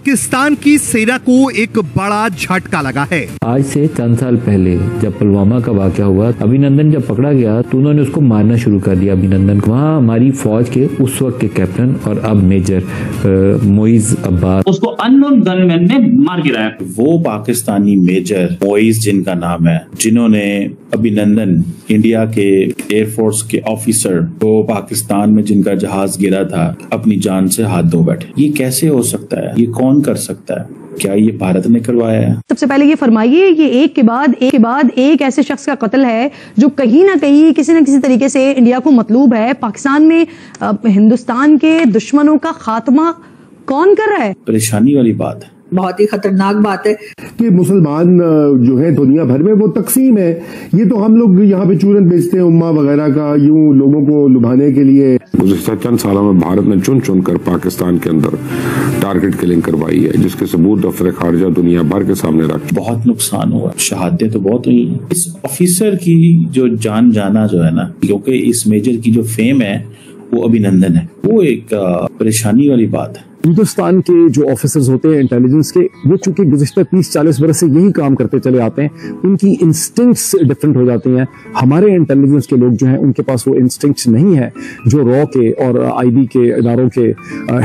पाकिस्तान की सेना को एक बड़ा झटका लगा है। आज से चंद साल पहले जब पुलवामा का वाकया हुआ, अभिनंदन जब पकड़ा गया तो उन्होंने उसको मारना शुरू कर दिया। अभिनंदन को वहाँ हमारी फौज के उस वक्त के कैप्टन और अब मेजर मोइज अब्बास, उसको अननोन गनमैन ने मार गिराया। वो पाकिस्तानी मेजर मोइज जिनका नाम है, जिन्होंने अभिनंदन इंडिया के एयरफोर्स के ऑफिसर वो पाकिस्तान में जिनका जहाज गिरा था, अपनी जान से हाथ धो बैठे। ये कैसे हो सकता है? ये कौन कर सकता है? क्या ये भारत ने करवाया है? सबसे पहले ये फरमाइए, ये एक के बाद एक ऐसे शख्स का कत्ल है जो कहीं ना कहीं किसी न किसी तरीके से इंडिया को मतलूब है। पाकिस्तान में हिंदुस्तान के दुश्मनों का खात्मा कौन कर रहा है? परेशानी वाली बात है, बहुत ही खतरनाक बात है कि मुसलमान जो है दुनिया भर में वो तकसीम है। ये तो हम लोग यहाँ पे चूरन बेचते हैं उम्मा वगैरह का, यूं लोगों को लुभाने के लिए। गुज़िश्ता चंद सालों में भारत ने चुन चुन कर पाकिस्तान के अंदर टारगेट किलिंग करवाई है, जिसके सबूत दफ्तर खारजा दुनिया भर के सामने रख। बहुत नुकसान हुआ, शहादतें तो बहुत हुई। इस ऑफिसर की जो जान जाना जो है ना, क्योंकि इस मेजर की जो फेम है वो अभिनंदन है, वो एक परेशानी वाली बात है। हिंदुस्तान के जो ऑफिसर्स होते हैं इंटेलिजेंस के, वो चूंकि गुज़िश्ता 30-40 बरस से यही काम करते चले आते हैं, उनकी इंस्टिंक्ट्स डिफरेंट हो जाती हैं। हमारे इंटेलिजेंस के लोग जो हैं उनके पास वो इंस्टिंक्ट्स नहीं है जो रॉ के और आईबी के इदारों के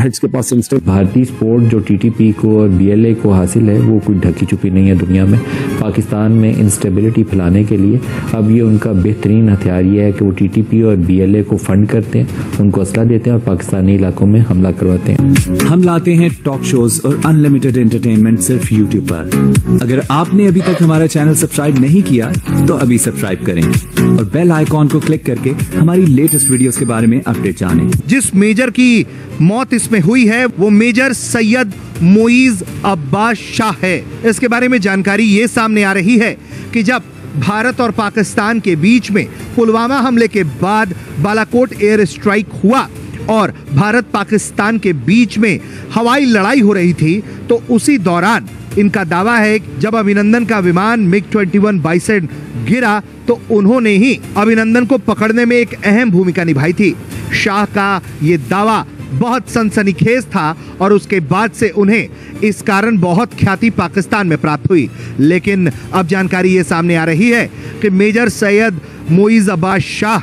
हेड्स के पास इंस्टिंक्ट। भारतीय स्पोर्ट जो टीटीपी को और बीएलए को हासिल है वो कोई ढकी छुपी नहीं है दुनिया में। पाकिस्तान में इंस्टेबिलिटी फैलाने के लिए अब ये उनका बेहतरीन हथियार ये है कि वो टीटीपी और बीएलए को फंड करते हैं, उनको असला देते हैं और पाकिस्तानी इलाकों में हमला करवाते हैं। हम लाते हैं टॉक शोज और अनलिमिटेड एंटरटेनमेंट सिर्फ यूट्यूब पर। अगर आपने अभी तक हमारा चैनल सब्सक्राइब नहीं किया तो अभी सब्सक्राइब करें और बेल आइकॉन को क्लिक करके हमारी लेटेस्ट वीडियोस के बारे में अपडेट जानें। जिस मेजर की मौत इसमें हुई है वो मेजर सैयद मोइज अब्बास शाह है। इसके बारे में जानकारी ये सामने आ रही है कि जब भारत और पाकिस्तान के बीच में पुलवामा हमले के बाद बालाकोट एयर स्ट्राइक हुआ और भारत पाकिस्तान के बीच में हवाई लड़ाई हो रही थी, तो उसी दौरान इनका दावा है कि जब अभिनंदन का विमान MiG-21 बाइसन गिरा तो उन्होंने ही अभिनंदन को पकड़ने में एक अहम भूमिका निभाई थी। शाह का ये दावा बहुत सनसनीखेज था और उसके बाद से उन्हें इस कारण बहुत ख्याति पाकिस्तान में प्राप्त हुई। लेकिन अब जानकारी ये सामने आ रही है कि मेजर सैयद मोइज अब्बास शाह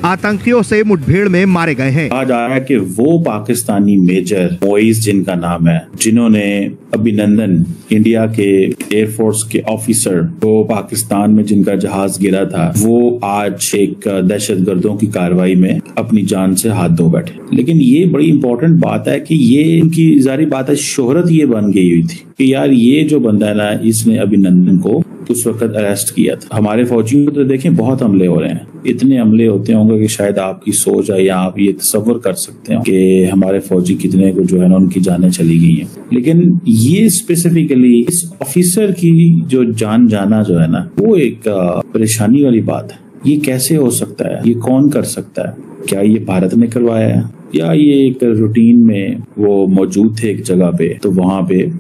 आतंकियों से मुठभेड़ में मारे गए हैं। आज आया कि वो पाकिस्तानी मेजर मोइज जिनका नाम है, जिन्होंने अभिनंदन इंडिया के एयरफोर्स के ऑफिसर वो पाकिस्तान में जिनका जहाज गिरा था, वो आज एक दहशतगर्दों की कार्रवाई में अपनी जान से हाथ धो बैठे। लेकिन ये बड़ी इंपॉर्टेंट बात है कि ये उनकी जारी बात है, शोहरत ये बन गई हुई थी कि यार ये जो बंदा है ना, इसने अभिनंदन को उस वक्त अरेस्ट किया था। हमारे फौजियों को तो देखें बहुत हमले हो रहे हैं, इतने हमले होते होंगे कि शायद आपकी सोच है या आप ये तसव्वुर कर सकते हो कि हमारे फौजी कितने को जो है ना उनकी जानें चली गई हैं। लेकिन ये स्पेसिफिकली इस ऑफिसर की जो जान जाना जो है ना, वो एक परेशानी वाली बात है। ये कैसे हो सकता है? ये कौन कर सकता है? क्या ये भारत ने करवाया है या ये एक रूटीन में वो मौजूद थे एक जगह पे तो वहां पे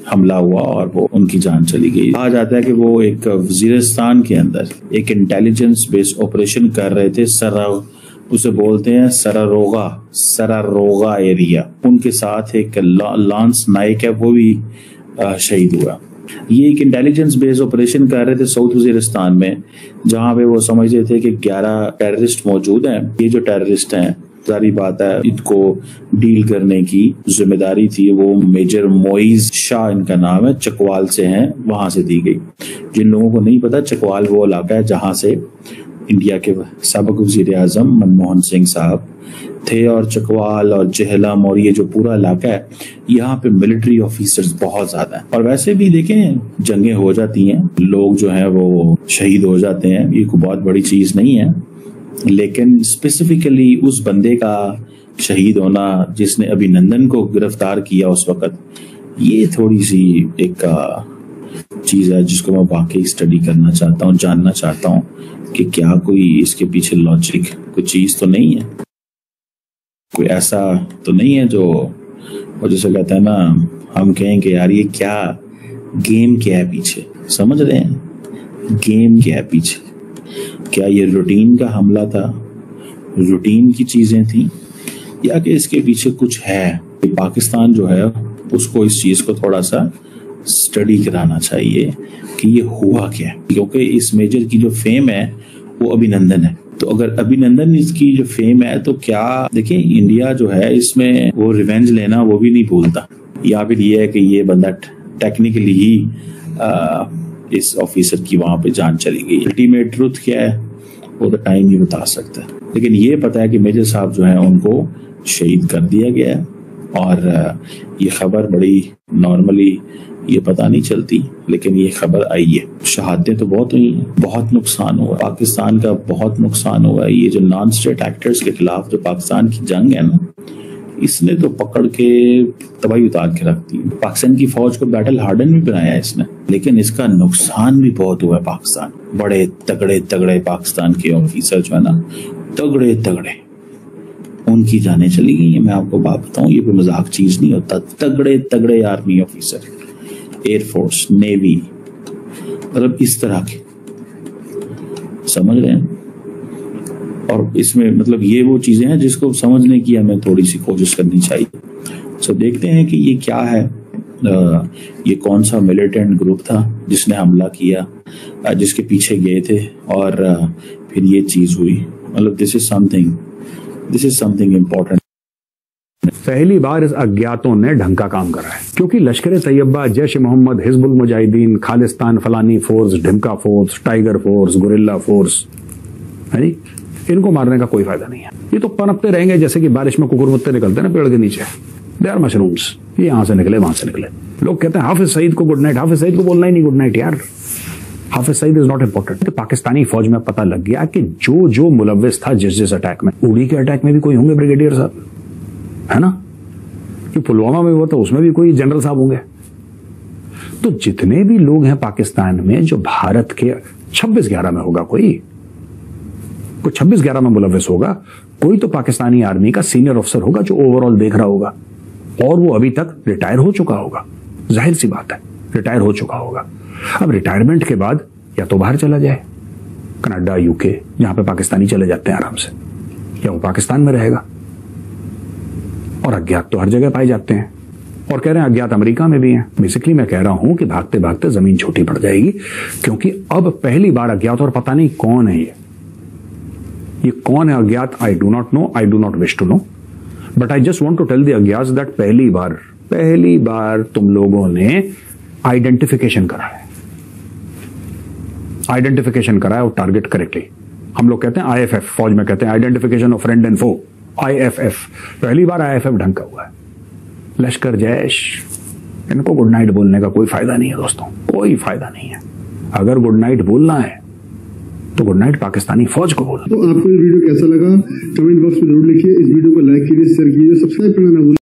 हमला हुआ और वो उनकी जान चली गई? कहा जाता है कि वो एक वजीरिस्तान के अंदर एक इंटेलिजेंस बेस्ड ऑपरेशन कर रहे थे। उसे बोलते हैं सरारोगा एरिया। उनके साथ एक लांस नाइक है, वो भी शहीद हुआ। ये एक इंटेलिजेंस बेस्ड ऑपरेशन कर रहे थे साउथ वजीरिस्तान में, जहां पे वो समझते थे कि 11 टेररिस्ट मौजूद हैं। ये जो टेररिस्ट हैं, जारी बात है, इनको डील करने की जिम्मेदारी थी वो मेजर मोइज शाह इनका नाम है, चकवाल से हैं, वहां से दी गई। जिन लोगों को नहीं पता, चकवाल वो इलाका है जहां से इंडिया के साबिक वजीर आजम मनमोहन सिंह साहब थे, और चकवाल और जहलम और ये जो पूरा इलाका है, यहाँ पे मिलिट्री ऑफिसर्स बहुत ज्यादा हैं। और वैसे भी देखें, जंगें हो जाती हैं, लोग जो है वो शहीद हो जाते हैं, ये कोई बहुत बड़ी चीज नहीं है। लेकिन स्पेसिफिकली उस बंदे का शहीद होना जिसने अभिनंदन को गिरफ्तार किया उस वक्त, ये थोड़ी सी एक चीज है जिसको मैं वाकई स्टडी करना चाहता हूँ, जानना चाहता हूँ कि क्या कोई इसके पीछे लॉजिक कोई चीज तो नहीं है, कोई ऐसा तो नहीं है जो और जैसे कहते हैं ना, हम कहें कि यार ये क्या गेम क्या है पीछे, समझ रहे हैं? गेम क्या है पीछे? क्या ये रूटीन का हमला था, रूटीन की चीजें थी, या कि इसके पीछे कुछ है? पाकिस्तान जो है उसको इस चीज को थोड़ा सा स्टडी कराना चाहिए कि ये हुआ क्या है, क्योंकि इस मेजर की जो फेम है वो अभिनंदन है। तो अगर अभिनंदन इसकी जो फेम है तो क्या, देखिए इंडिया जो है इसमें वो रिवेंज लेना वो भी नहीं भूलता, या फिर ये है कि ये बंदा टेक्निकली ही इस ऑफिसर की वहां पे जान चली गई। अल्टीमेट ट्रुथ क्या है वो तो टाइम ही बता सकता है, लेकिन ये पता है कि मेजर साहब जो है उनको शहीद कर दिया गया है। और ये खबर बड़ी नॉर्मली ये पता नहीं चलती, लेकिन ये खबर आई है। शहादतें तो बहुत हुई हैं, बहुत नुकसान हुआ, पाकिस्तान का बहुत नुकसान हुआ। ये जो नॉन स्टेट एक्टर्स के खिलाफ जो पाकिस्तान की जंग है ना, इसने तो पकड़ के तबाही उतार के रख दी। पाकिस्तान की फौज को बैटल हार्डन भी बनाया इसने, लेकिन इसका नुकसान भी बहुत हुआ है। पाकिस्तान बड़े तगड़े तगड़े पाकिस्तान के ऑफिसर जो है ना, तगड़े तगड़े, उनकी जानें चली गई है। मैं आपको बात बताऊं, ये कोई मजाक चीज नहीं होता। तगड़े तगड़े आर्मी ऑफिसर, एयरफोर्स, नेवी, मतलब इस तरह के, समझ रहे हैं। और इसमें मतलब ये वो चीजें हैं जिसको समझने की हमें थोड़ी सी कोशिश करनी चाहिए। सो देखते हैं कि ये क्या है, ये कौन सा मिलिटेंट ग्रुप था जिसने हमला किया, जिसके पीछे गए थे और फिर ये चीज हुई। मतलब दिस इज समथिंग इम्पोर्टेंट। पहली बार इस अज्ञातों ने ढंग का काम करा है, क्योंकि लश्कर तैयबा, जैश मोहम्मद, हिजबुल मुजाहिदीन, खालिस्तान फलानी फोर्स, ढिमका force, tiger force, guerrilla force है जी, इनको मारने का कोई फायदा नहीं है। ये तो पनपते रहेंगे जैसे कि बारिश में कुकुर मुत्ते निकलते हैं ना पेड़ के नीचे। दे आर मशरूम्स, ये यहां से निकले वहां से निकले। लोग कहते हैं हाफिज सईद को गुड नाइट, हाफिज सईद को बोलना ही नहीं गुड नाइट यार, Hafiz Saeed is not important. Pakistani फौज में पता लग गया कि जो जो मुलव्विस था जिस अटैक में, उड़ी के अटैक में भी कोई होंगे ब्रिगेडियर साहब, है ना, जो पुलवामा में हुआ था उसमें भी कोई जनरल साहब होंगे। तो जितने भी लोग हैं पाकिस्तान में जो भारत के 26/11 में होगा, कोई 26/11 में मुलव्विस होगा, कोई तो पाकिस्तानी आर्मी का सीनियर अफसर होगा जो ओवरऑल देख रहा होगा, और वो अभी तक रिटायर हो चुका होगा। जाहिर सी बात है, रिटायर हो चुका होगा। अब रिटायरमेंट के बाद या तो बाहर चला जाए, कनाडा, यूके, जहां पे पाकिस्तानी चले जाते हैं आराम से, या वो पाकिस्तान में रहेगा। और अज्ञात तो हर जगह पाए जाते हैं, और कह रहे हैं अज्ञात अमेरिका में भी हैं। बेसिकली मैं कह रहा हूं कि भागते भागते जमीन छोटी पड़ जाएगी, क्योंकि अब पहली बार अज्ञात, और पता नहीं कौन है ये कौन है अज्ञात, I do not know, I do not wish to know, but I just want to tell the अज्ञात दैट पहली बार तुम लोगों ने आइडेंटिफिकेशन करा है, और टारगेट करेक्टली। हम लोग कहते हैं IFF, फौज में कहते हैं identification of friend and foe, IFF। पहली बार IFF ढंग का हुआ है। लश्कर, जैश, इनको गुड नाइट बोलने का कोई फायदा नहीं है दोस्तों, कोई फायदा नहीं है। अगर गुड नाइट बोलना है तो गुड नाइट पाकिस्तानी फौज को बोलना। तो आपको ये वीडियो कैसा लगा कमेंट बॉक्स में जरूर लिखिए। इस वीडियो को लाइक कीजिए, शेयर कीजिए, सब्सक्राइब करना ना भूलिए।